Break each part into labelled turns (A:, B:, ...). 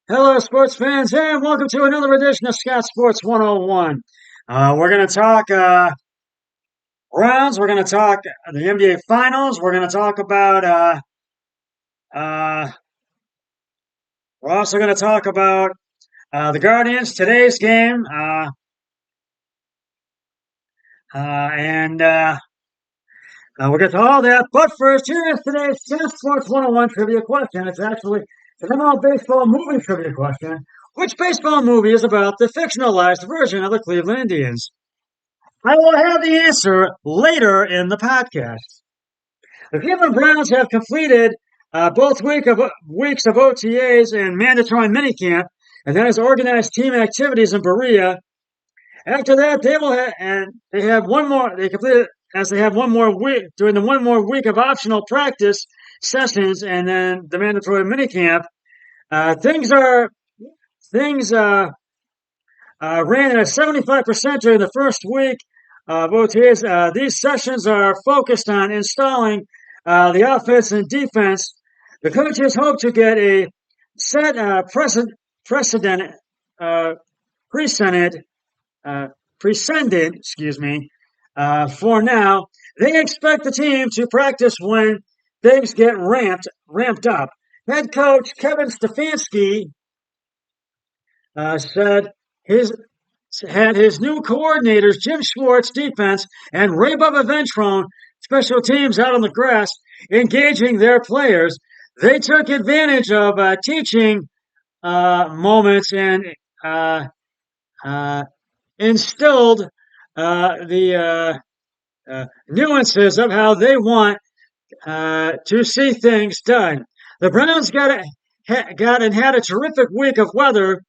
A: Hello, sports fans, and welcome to another edition of Scott Sports 101. We're going to talk rounds. We're going to talk the NBA Finals. We're going to talk about. Uh, we're also going to talk about the Guardians today's game, and we'll get to all that. But first, here is today's Scott Sports 101 trivia question. It's actually an MLB baseball movie trivia question. Which baseball movie is about the fictionalized version of the Cleveland Indians? I will have the answer later in the podcast. The Cleveland Browns have completed weeks of OTAs and mandatory minicamp, and that is organized team activities in Berea. After that, they will have, and they have one more. They completed as they have one more week during the one more week of optional practice sessions, and then the mandatory minicamp. Things are things ran at 75% during the first week of OTAs. These sessions are focused on installing the offense and defense. The coaches hope to get a set precedent, uh, precedent, uh, excuse me, for now. They expect the team to practice when things get ramped up. Head coach Kevin Stefanski said his had his new coordinators, Jim Schwartz, defense, and Ray Bubba Ventrone, special teams out on the grass, engaging their players. They took advantage of teaching moments and uh, uh, instilled the nuances of how they want to see things done. The Browns got and had a terrific week of weather,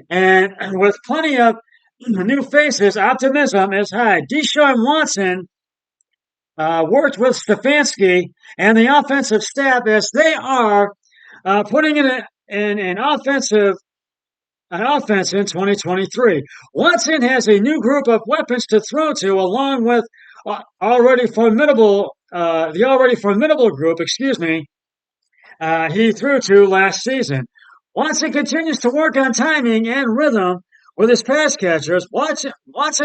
A: and with plenty of new faces, optimism is high. Deshaun Watson worked with Stefanski and the offensive staff as they are putting in an offense in 2023. Watson has a new group of weapons to throw to, along with the already formidable group. Excuse me. He threw to last season. Watson continues to work on timing and rhythm with his pass catchers. Watson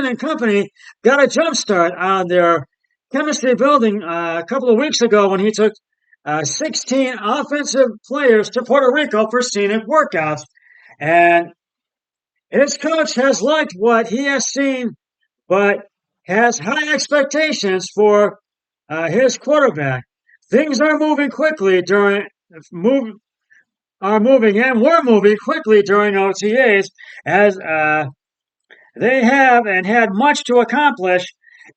A: and company got a jump start on their chemistry building a couple of weeks ago when he took 16 offensive players to Puerto Rico for scenic workouts. And his coach has liked what he has seen, but has high expectations for his quarterback. Things are moving quickly during move are moving and were moving quickly during OTAs as they have and had much to accomplish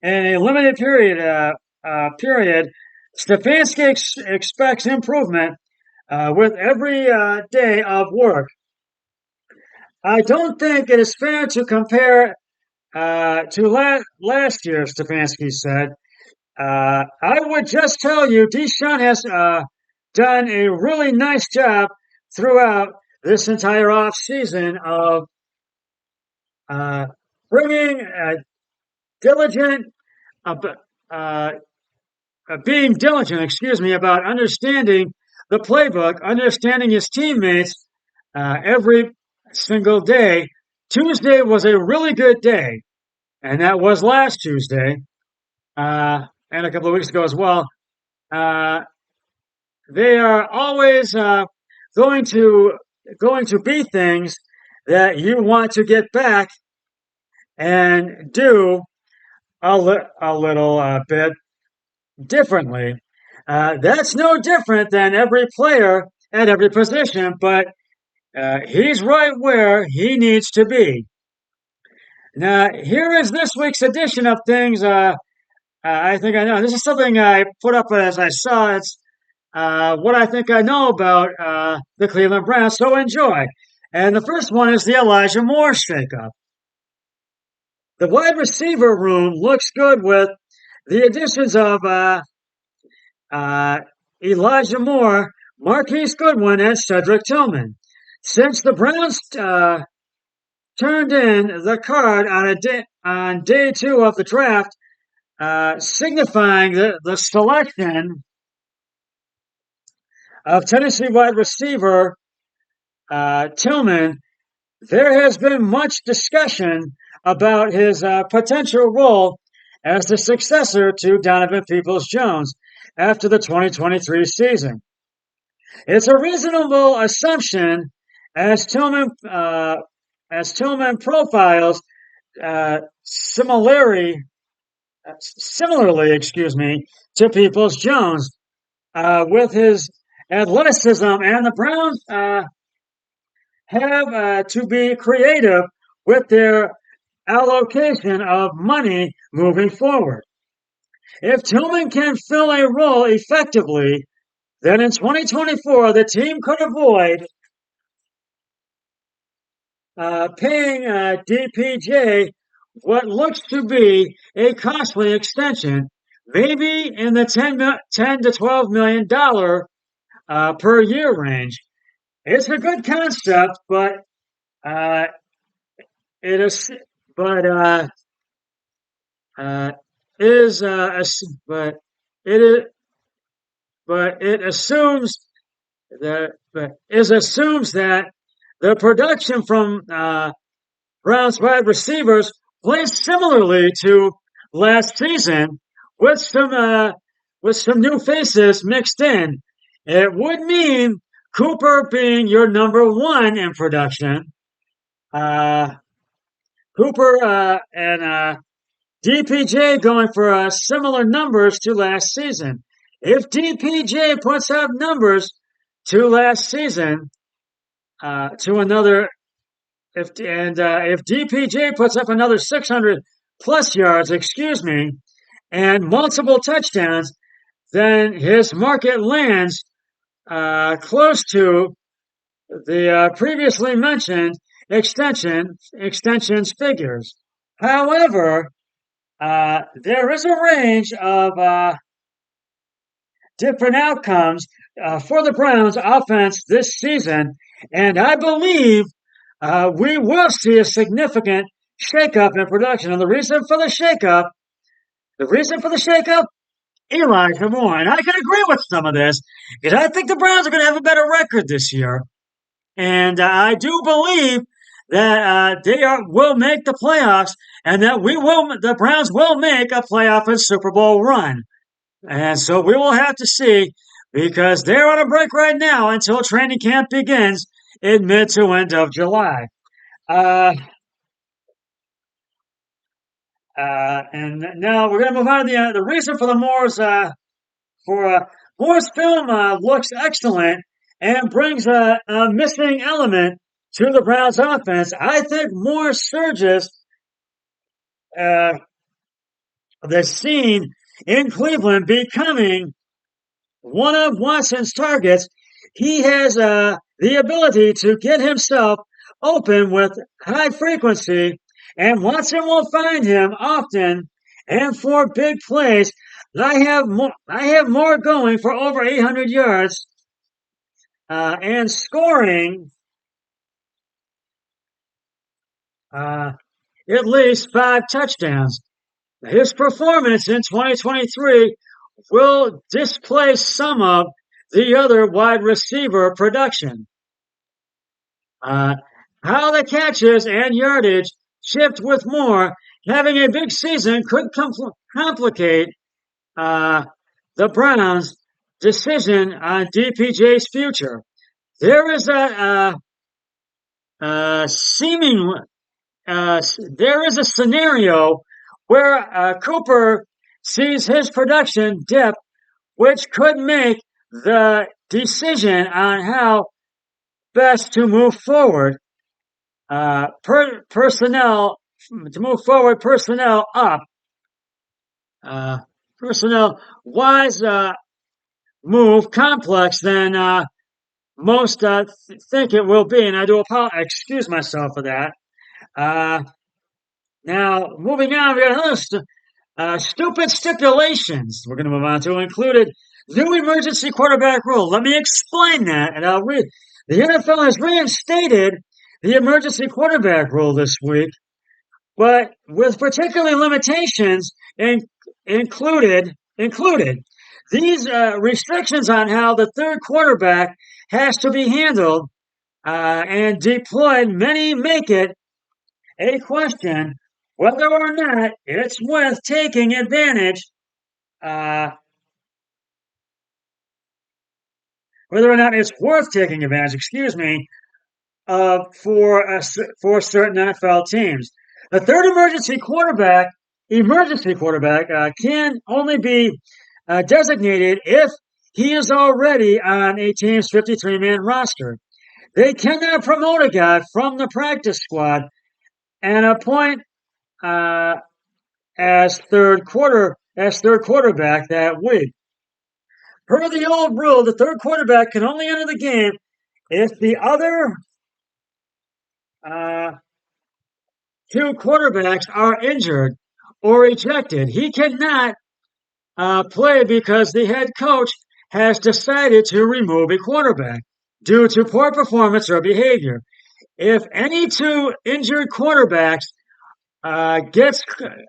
A: in a limited period. Stefanski expects improvement with every day of work. I don't think it is fair to compare to last year, Stefanski said. I would just tell you, Deshaun has done a really nice job throughout this entire off season of uh, bringing diligent, uh, uh, being diligent, excuse me, about understanding the playbook, understanding his teammates every single day. Tuesday was a really good day, and that was last Tuesday, and a couple of weeks ago as well. Uh, they are always going to going to be things that you want to get back and do a little bit differently. That's no different than every player at every position, but he's right where he needs to be. Now, here is this week's edition of things. I think I know. This is something I put up as I saw. It's what I think I know about the Cleveland Browns, so enjoy. And the first one is the Elijah Moore shakeup. The wide receiver room looks good with the additions of uh, Elijah Moore, Marquise Goodwin, and Cedric Tillman. Since the Browns turned in the card on day two of the draft, signifying the selection of Tennessee wide receiver Tillman, there has been much discussion about his potential role as the successor to Donovan Peoples-Jones after the 2023 season. It's a reasonable assumption as Tillman profiles similarly, to Peoples-Jones with his athleticism, and the Browns have to be creative with their allocation of money moving forward. If Tillman can fill a role effectively, then in 2024 the team could avoid paying DPJ what looks to be a costly extension, maybe in the $10 to $12 million per year range. It's a good concept, but it is, but is but it is, but it assumes assumes that the production from Browns wide receivers plays similarly to last season, with some new faces mixed in. It would mean Cooper being your number one in production. Cooper and DPJ going for similar numbers to last season. If DPJ puts up numbers to last season, to another, if DPJ puts up another 600 plus yards, and multiple touchdowns, then his market lands close to the previously mentioned extensions figures. However, there is a range of different outcomes for the Browns offense this season, and I believe we will see a significant shakeup in production. And the reason for the shakeup, Elijah Moore, and I can agree with some of this, because I think the Browns are going to have a better record this year. And I do believe that will make the playoffs, and that the Browns will make a playoff and Super Bowl run. And so we will have to see, because they're on a break right now until training camp begins in mid to end of July. And now we're going to move on to the reason for the Moore's film looks excellent and brings a missing element to the Browns offense. I think Moore surges the scene in Cleveland, becoming one of Watson's targets. He has the ability to get himself open with high frequency, and Watson will find him often and for big plays. I have Moore going for over 800 yards and scoring at least 5 touchdowns. His performance in 2023 will displace some of the other wide receiver production. How the catches and yardage shift with Moore having a big season could complicate the Browns' decision on DPJ's future. There is a scenario where Cooper sees his production dip, which could make the decision on how best to move forward. Personnel up. Personnel wise move complex than most think it will be, and I do excuse myself for that. Now, moving on, we got another stupid stipulations we're going to move on to, included new emergency quarterback rule. Let me explain that, and I'll read. The NFL has reinstated the emergency quarterback rule this week, but with particular limitations included. These restrictions on how the third quarterback has to be handled and deployed, many make it a question whether or not it's worth taking advantage, uh, whether or not it's worth taking advantage, excuse me, for certain NFL teams. The third emergency quarterback, can only be designated if he is already on a team's 53-man roster. They cannot promote a guy from the practice squad and appoint uh, as third quarterback that week. Per the old rule, the third quarterback can only enter the game if the other uh, two quarterbacks are injured or ejected. He cannot play because the head coach has decided to remove a quarterback due to poor performance or behavior. If any two injured quarterbacks uh, gets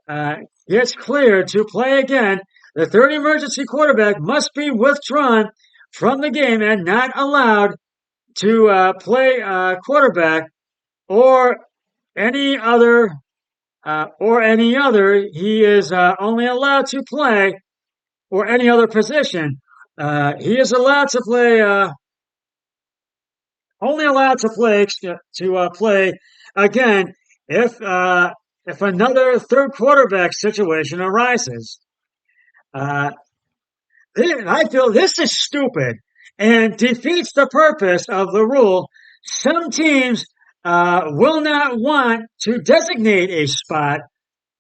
A: uh, gets cleared to play again, the third emergency quarterback must be withdrawn from the game and not allowed to play quarterback or any other he is only allowed to play or any other position. He is allowed to play only allowed to play again if uh, if another third quarterback situation arises. Uh, I feel this is stupid and defeats the purpose of the rule. Some teams will not want to designate a spot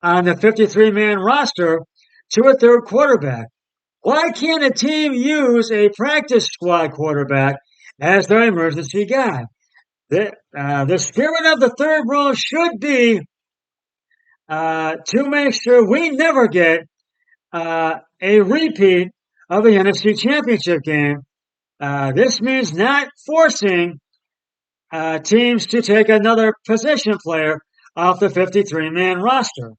A: on the 53-man roster to a third quarterback. Why can't a team use a practice squad quarterback as their emergency guy? The spirit of the third rule should be to make sure we never get a repeat of the NFC Championship game. This means not forcing teams to take another position player off the 53-man roster.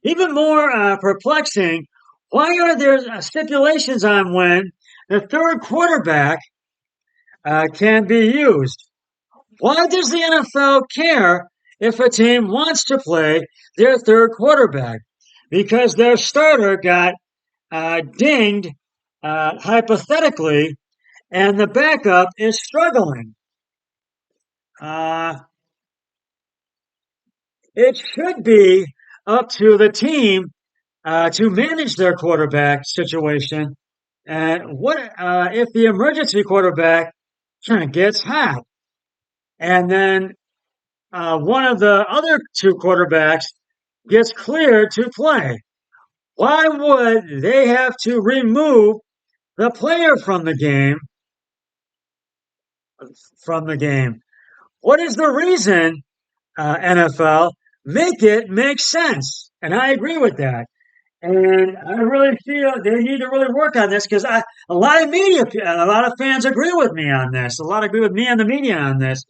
A: Even more perplexing, why are there stipulations on when the third quarterback can be used? Why does the NFL care if a team wants to play their third quarterback? Because their starter got dinged hypothetically and the backup is struggling. Uh, it should be up to the team to manage their quarterback situation. And what if the emergency quarterback gets hot, and then one of the other two quarterbacks gets cleared to play? Why would they have to remove the player from the game? From the game, what is the reason? NFL, make it make sense, and I agree with that. And I really feel they need to really work on this because a lot of a lot of fans agree with me on this. A lot agree with me and the media on this.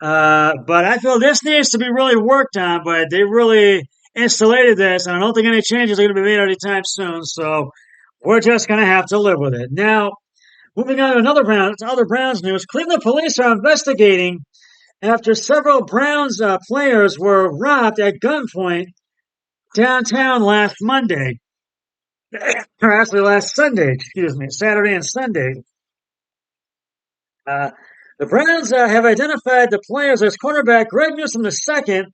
A: But I feel this needs to be really worked on. But they really installated this, and I don't think any changes are going to be made anytime soon. So we're just going to have to live with it. Now, moving on to other Browns news. Cleveland police are investigating after several Browns players were robbed at gunpoint downtown last Monday, or actually last Sunday, excuse me, Saturday and Sunday. Uh, the Browns have identified the players as cornerback Greg Newsome II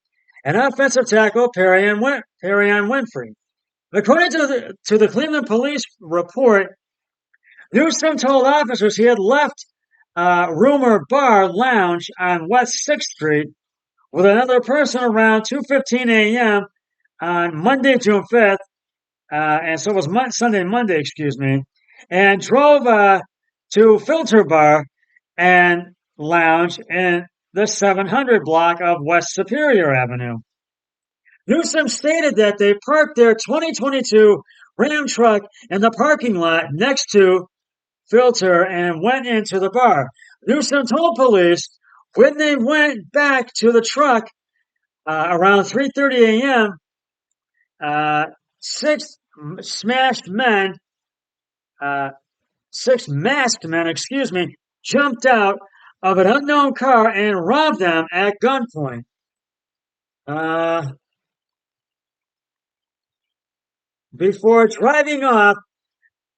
A: and offensive tackle Perrion Winfrey. According to the Cleveland police report, Newsome told officers he had left Rumor Bar Lounge on West 6th Street with another person around 2:15 a.m. on Monday, June 5th, and so it was Sunday and Monday, excuse me, and drove to Filter Bar and Lounge in the 700 block of West Superior Avenue. Newsome stated that they parked their 2022 Ram truck in the parking lot next to Filter and went into the bar. Newsome told police when they went back to the truck around 3:30 a.m., six smashed men, six masked men, excuse me, jumped out of an unknown car and robbed them at gunpoint. Uh, Before driving off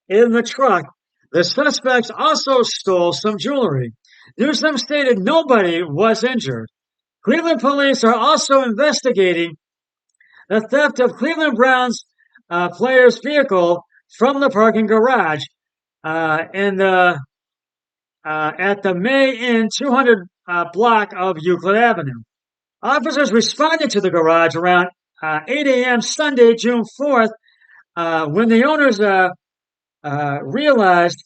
A: in the truck, the suspects also stole some jewelry. Newsom stated nobody was injured. Cleveland police are also investigating the theft of Cleveland Browns player's vehicle from the parking garage in the at the May Inn 200 block of Euclid Avenue. Officers responded to the garage around 8 a.m. Sunday, June 4th, when the owners realized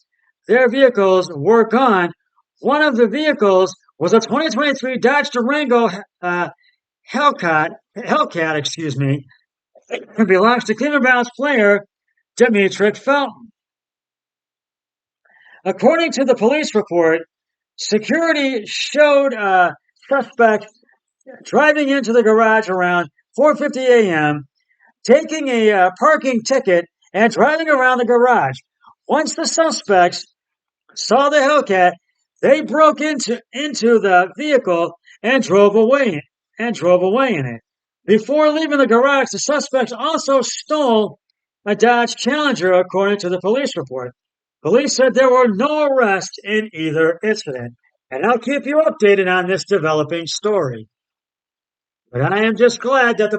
A: their vehicles were gone. One of the vehicles was a 2023 Dodge Durango Hellcat, excuse me. It belongs to Cleveland Browns player Demetric Felton. According to the police report, security showed suspects driving into the garage around 4:50 a.m., taking a parking ticket and driving around the garage. Once the suspects saw the Hellcat, they broke into the vehicle and drove away in it. Before leaving the garage, the suspects also stole a Dodge Challenger, according to the police report. Police said there were no arrests in either incident. And I'll keep you updated on this developing story. But I am just glad that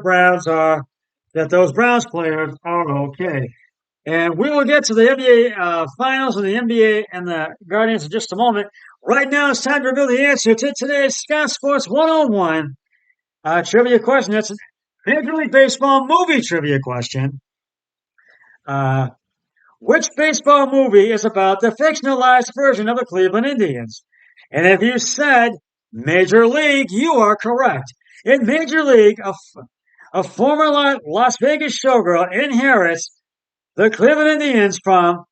A: those Browns players are okay. And we will get to the NBA finals and the NBA and the Guardians in just a moment. Right now, it's time to reveal the answer to today's Scott Sports 101 trivia question. That's a Major League Baseball movie trivia question. Which baseball movie is about the fictionalized version of the Cleveland Indians? And if you said Major League, you are correct. In Major League, a former Las Vegas showgirl inherits the Cleveland Indians from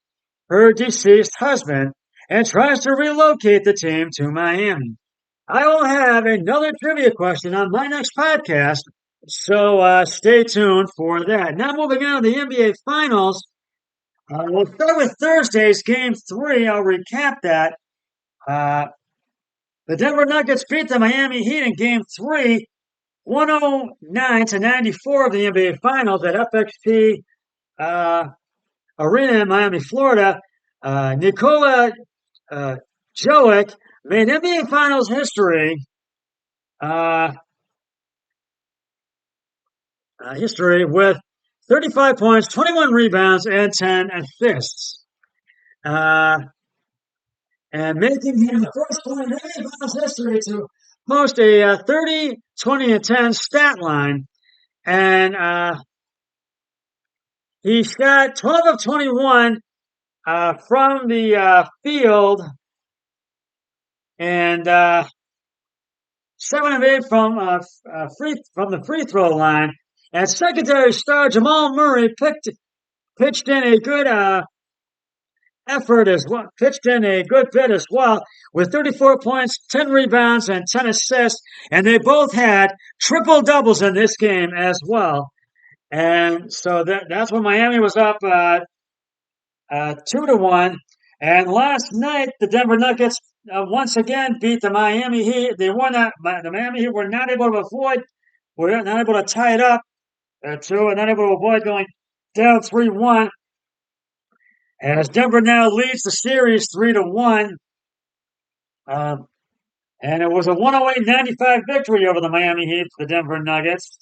A: her deceased husband and tries to relocate the team to Miami. I will have another trivia question on my next podcast, so stay tuned for that. Now moving on to the NBA Finals. We'll start with Thursday's Game 3. I'll recap that. The Denver Nuggets beat the Miami Heat in Game 3, 109-94 of the NBA Finals at FXT Arena in Miami, Florida. Nikola Jokic made NBA Finals history with 35 points, 21 rebounds, and 10 assists. And making him the first player in NBA Finals history to post a 30, 20, and 10 stat line. And he shot 12 of 21 from the field and 7 of 8 from the free throw line. And secondary star Jamal Murray pitched in a good effort as well, pitched in a good bit as well, with 34 points, 10 rebounds, and 10 assists. And they both had triple doubles in this game as well. And so that's when Miami was up 2-1. And last night, the Denver Nuggets once again beat the Miami Heat. The Miami Heat were not able to not able to tie it up and not able to avoid going down 3-1. As Denver now leads the series 3-1. And it was a 108-95 victory over the Miami Heat for the Denver Nuggets.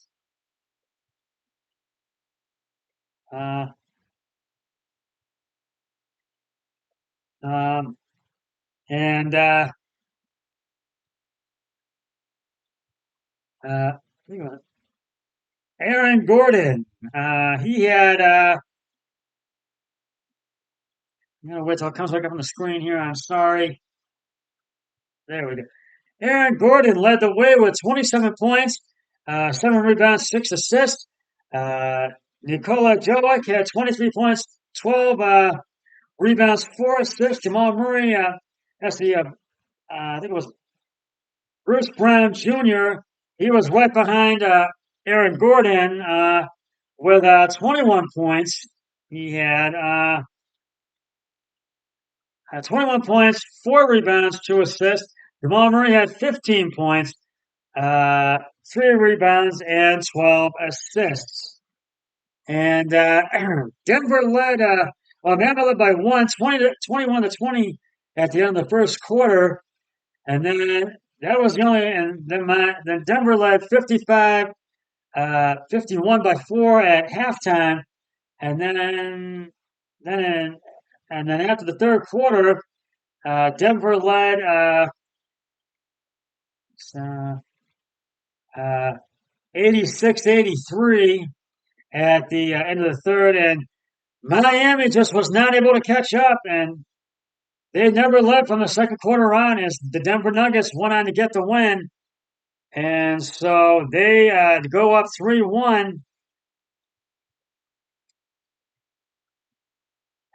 A: Aaron Gordon, he had, wait till it comes back up on the screen here. I'm sorry. There we go. Aaron Gordon led the way with 27 points, 7 rebounds, 6 assists. Nikola Jokic had 23 points, 12 rebounds, 4 assists. Jamal Murray, I think it was Bruce Brown Jr. He was right behind Aaron Gordon with 21 points. He had 21 points, 4 rebounds, 2 assists. Jamal Murray had 15 points, 3 rebounds, and 12 assists. And Denver led, Denver led by 21 to 20 at the end of the first quarter. And then that was the only, and then Denver led 51 by 4 at halftime. And then after the third quarter, Denver led uh, 86-83 at the end of the third, and Miami just was not able to catch up, and they never led from the second quarter on as the Denver Nuggets went on to get the win. And so they go up 3-1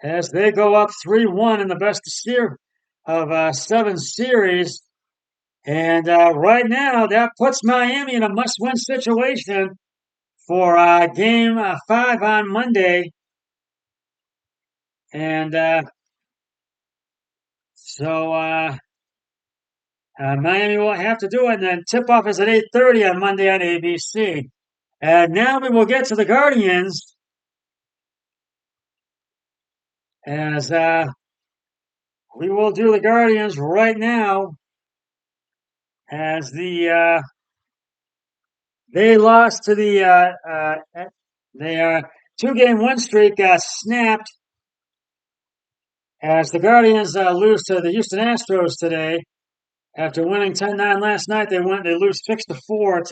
A: as they go up 3-1 in the best of 7 series. And right now, that puts Miami in a must-win situation for Game 5 on Monday. And so Miami will have to do it, and then tip-off is at 8:30 on Monday on ABC. And now we will get to the Guardians as we will do the Guardians right now as they lost to the 2-game win streak got snapped as the Guardians lose to the Houston Astros today. After winning 10-9 last night, they lose 6-4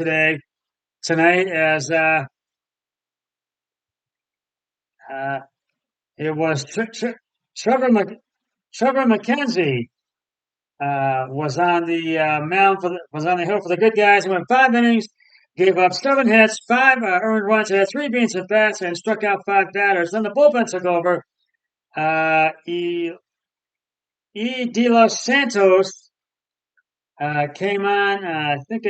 A: tonight as it was Trevor McKenzie was on the was on the hill for the good guys. He went 5 innings, gave up 7 hits, 5 earned runs, had 3 beans at bats, and struck out 5 batters. Then the bullpen took over. De Los Santos came on. I think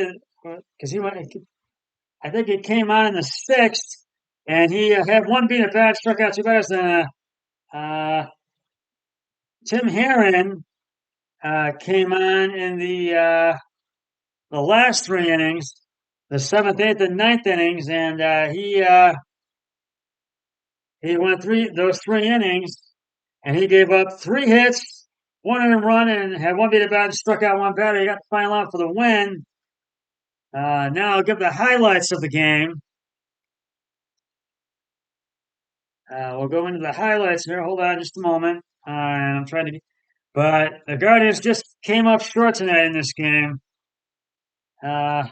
A: it came on in the 6th, and he had 1 bean at bat, struck out 2 batters. Then Tim Herron came on in the last 3 innings, the 7th, 8th, and 9th innings, and he went those 3 innings, and he gave up 3 hits, 1 earned run, and had 1 beat at bat and struck out 1 batter. He got the final out for the win. Now I'll give the highlights of the game. We'll go into the highlights here. Hold on just a moment. I'm trying to. But the Guardians just came up short tonight in this game. And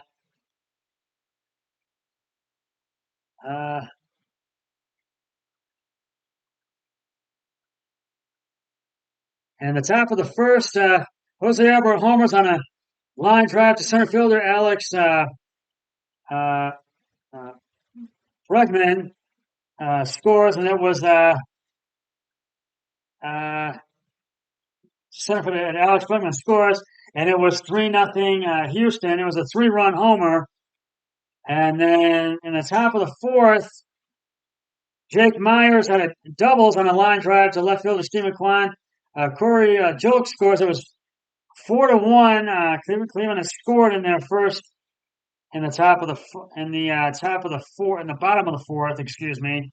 A: the top of the first, Jose Alberto homers on a line drive to center fielder Alex Bregman scores, and it was center fielder Alex Bregman scores, and it was 3-0 Houston. It was a 3-run homer, and then in the top of the fourth, Jake Myers had a doubles on a line drive to left fielder Steve McQuan. Corey Joke scores. It was 4-1. Cleveland has scored in their first, in the bottom of the fourth. Excuse me.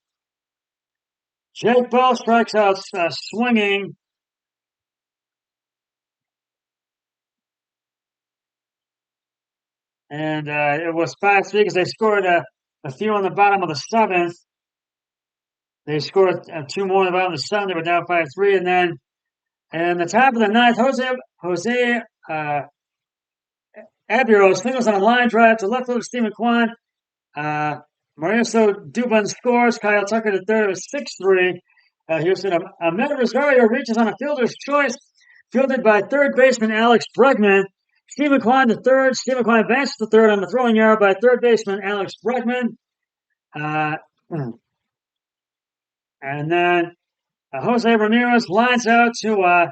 A: Jake Bell strikes out swinging. And it was 5-3 because they scored a few on the bottom of the 7th. They scored 2 more on the bottom of the 7th. They were down 5-3. And then in the top of the 9th, Jose Abreu singles on a line drive to left fielder Steve McQuan. Mauricio Dubon scores. Kyle Tucker to third. It was 6-3. Houston. Ahmed Rosario reaches on a fielder's choice, fielded by third baseman Alex Bregman. Steve McQuan to third. Steve McQuan advances to third on the throwing error by third baseman Alex Bregman. And then Jose Ramirez lines out to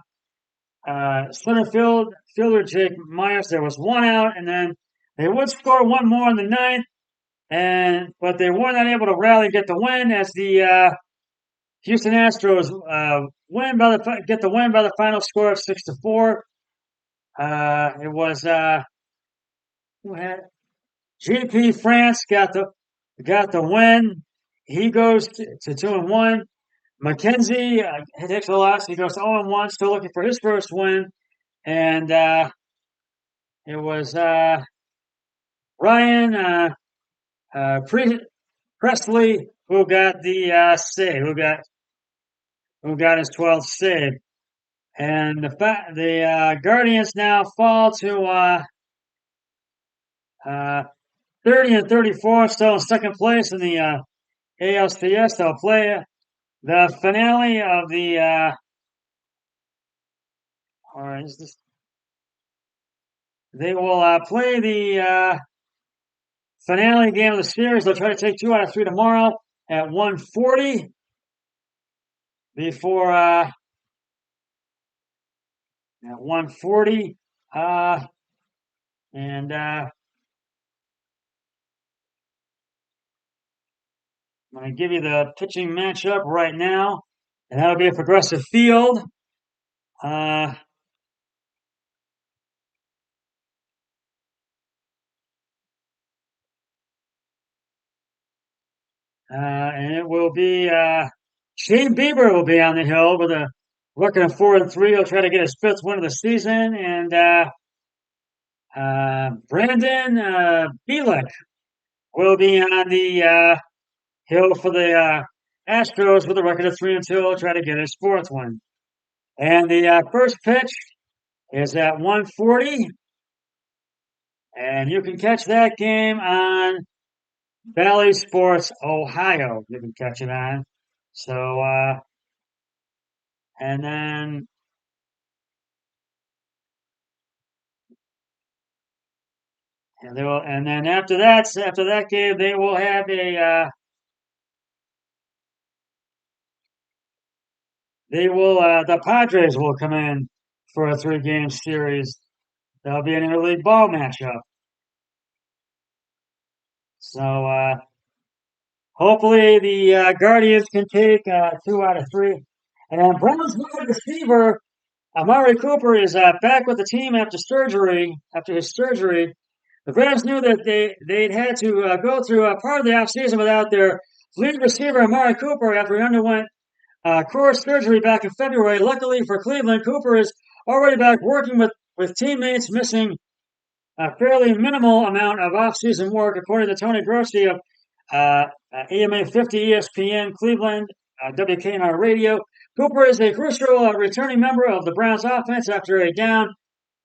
A: center fielder Jake Myers. There was 1 out, and then they would score 1 more in the 9th, but they were not able to rally and get the win as the Houston Astros get the win by the final score of 6-4. It was who had GP France got the win. He goes to 2-1. McKenzie takes a loss. He goes to 0-1, still looking for his first win. And it was Ryan Presley who got the save, who got his 12th save. And the Guardians now fall to 30 and 34, still in second place in the ALCS. They'll play the finale of the. They will play the finale game of the series. They'll try to take 2 out of 3 tomorrow at 1:40 before at 1:40 and I'm going to give you the pitching matchup right now, and that'll be a Progressive Field. And it will be Shane Bieber will be on the hill with a record of 4-3. He'll try to get his 5th win of the season, and Brandon Bielak will be on the hill for the Astros with a record of 3-2. He'll try to get his 4th win. And the first pitch is at 1:40, and you can catch that game on Bally Sports Ohio. You can catch it on. So, and then and then after that game, they will have the Padres will come in for a 3-game series. That'll be an interleague ball matchup. So hopefully the Guardians can take 2 out of 3. And Browns wide receiver Amari Cooper is back with the team after his surgery. The Browns knew that they'd had to go through part of the offseason without their lead receiver Amari Cooper after he underwent core surgery back in February. Luckily for Cleveland, Cooper is already back working with teammates, missing a fairly minimal amount of offseason work, according to Tony Grossi of AMA 50 ESPN Cleveland, WKNR Radio. Cooper is a crucial returning member of the Browns offense after a down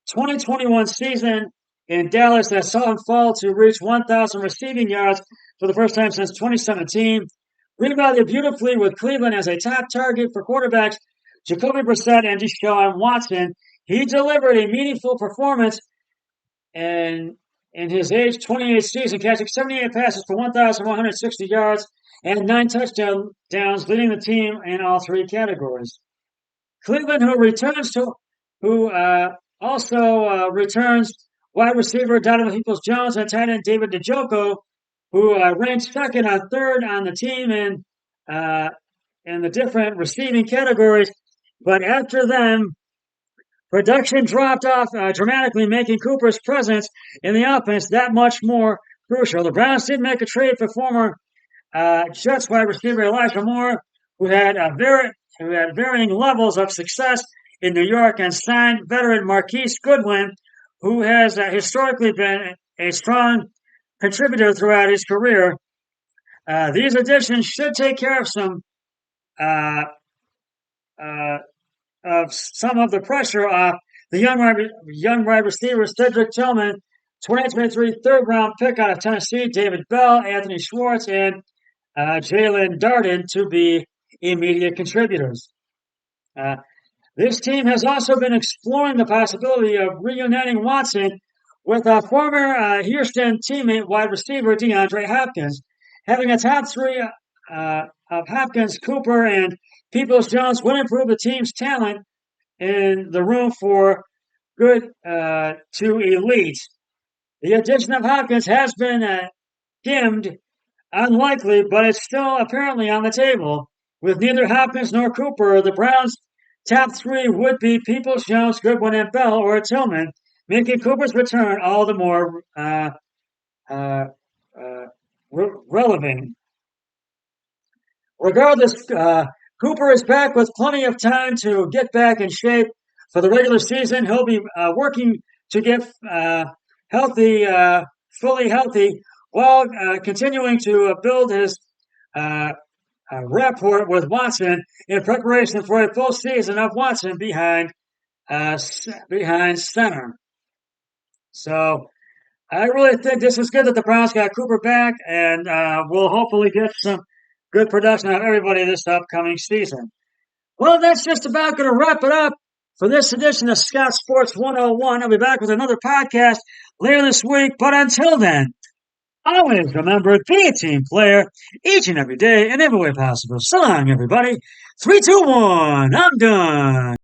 A: 2021 season in Dallas that saw him fall to reach 1,000 receiving yards for the first time since 2017. Rebounded beautifully with Cleveland as a top target for quarterbacks Jacoby Brissett and Deshaun Watson. He delivered a meaningful performance in his age 28 season, catching 78 passes for 1,160 yards and 9 touchdowns, leading the team in all 3 categories. Cleveland, who also returns wide receiver Donovan Peoples-Jones and tight end David Njoku, who ranked second on third on the team in the different receiving categories. But after them, production dropped off dramatically, making Cooper's presence in the offense that much more crucial. The Browns did make a trade for former Jets wide receiver Elijah Moore, who had varying levels of success in New York, and signed veteran Marquise Goodwin, who has historically been a strong contributor throughout his career. These additions should take care of some of the pressure off the young wide receivers Cedric Tillman, 2023 third-round pick out of Tennessee, David Bell, Anthony Schwartz, and Jalen Darden to be immediate contributors. This team has also been exploring the possibility of reuniting Watson with a former Houston teammate wide receiver DeAndre Hopkins. Having a top 3 of Hopkins, Cooper, and Peoples-Jones would improve the team's talent in the room for good to elite. The addition of Hopkins has been dimmed, unlikely, but it's still apparently on the table. With neither Hopkins nor Cooper, the Browns' top three would be Peoples, Jones, Goodwin, and Bell or Tillman, making Cooper's return all the more uh, uh, relevant. Regardless, Cooper is back with plenty of time to get back in shape for the regular season. He'll be working to get healthy, fully healthy, while continuing to build his uh, rapport with Watson in preparation for a full season of Watson behind center. So I really think this is good that the Browns got Cooper back, and we'll hopefully get some good production out of everybody this upcoming season. Well, that's just about going to wrap it up for this edition of Scout Sports 101. I'll be back with another podcast later this week, but until then, always remember, be a team player each and every day in every way possible. So long, everybody. 3, 2, 1. I'm done.